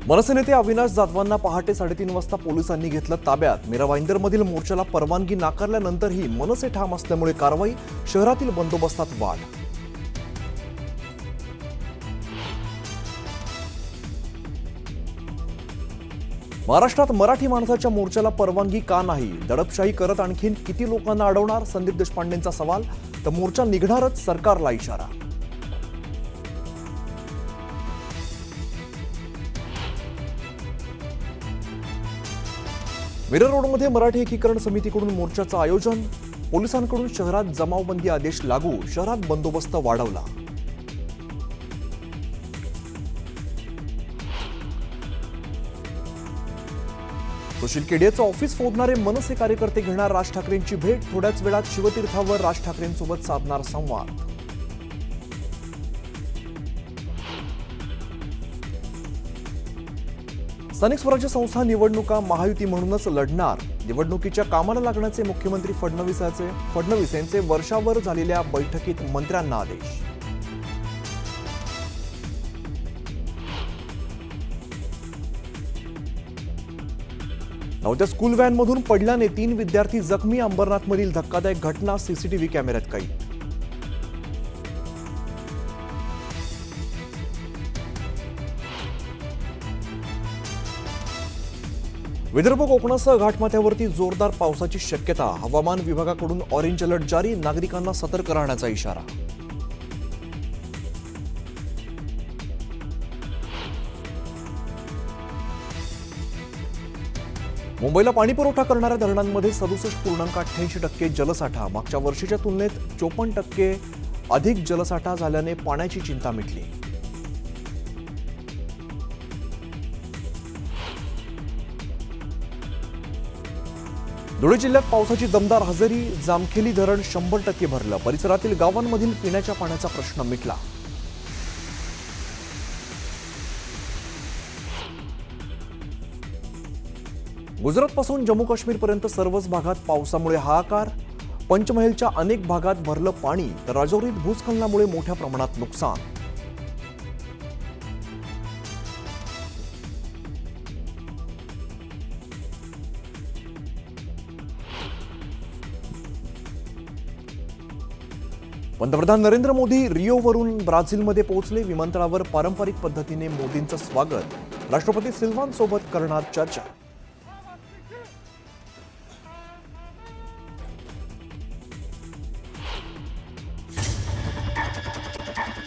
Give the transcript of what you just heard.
मनसे नेते अविनाश जाधवांना पहाटे 3:30 वाजता पोलिसांनी घेतलं ताब्यात। मीरा भाईंदरमधील मोर्चाला परवानगी नाकारल्यानंतरही मनसे ठाम असल्यामुळे कारवाई, शहरातील बंदोबस्तात वाढ। महाराष्ट्रात मराठी माणसाच्या मोर्चाला परवानगी का नाही? दडपशाही करत आणखीन किती लोकांना अडवणार? संदीप देशपांडेंचा सवाल। तर मोर्चा निघणारच, सरकारला इशारा। मिरर रोडमध्ये मराठी एकीकरण समितीकडून मोर्चाचं आयोजन, पोलिसांकडून शहरात जमावबंदी आदेश लागू, शहरात बंदोबस्त वाढवला। सुशील केडियाचं ऑफिस फोडणारे मनसे कार्यकर्ते घेणार राज ठाकरेंची भेट, थोड्याच वेळात शिवतीर्थावर राज ठाकरेंसोबत साधणार संवाद। स्थानिक स्वराज्य संस्था निवडणुका महायुती म्हणूनच लढणार, निवडणुकीच्या कामाला लागण्याचे मुख्यमंत्री फडणवीस यांचे वर्षावर झालेल्या बैठकीत मंत्र्यांना आदेश। नवत्या स्कूल व्हॅनमधून पडल्याने 3 विद्यार्थी जखमी, अंबरनाथमधील धक्कादायक घटना सीसीटीव्ही कॅमेऱ्यात कैद। विदर्भ कोकणासह घाटमाथ्यावरती जोरदार पावसाची शक्यता, हवामान विभागाकडून ऑरेंज अलर्ट जारी, नागरिकांना सतर्क राहण्याचा इशारा। मुंबईला पाणीपुरवठा करणाऱ्या धरणांमध्ये 67.88% जलसाठा, मागच्या वर्षीच्या तुलनेत 54% अधिक जलसाठा झाल्याने पाण्याची चिंता मिटली। धुळे जिल्ह्यात पावसाची दमदार हजेरी, जामखेली धरण 100% भरलं, परिसरातील गावांमधील पिण्याच्या पाण्याचा प्रश्न मिटला। गुजरातपासून जम्मू काश्मीरपर्यंत सर्वच भागात पावसामुळे हाहाकार, पंचमहलच्या अनेक भागात भरलं पाणी, तर राजौरीत भूस्खलनामुळे मोठ्या प्रमाणात नुकसान। पंतप्रधान नरेंद्र मोदी रिओवरून ब्राझीलमध्ये पोहोचले, विमानतळावर पारंपरिक पद्धतीने मोदींचं स्वागत, राष्ट्रपती सिल्वांसोबत करणार चर्चा।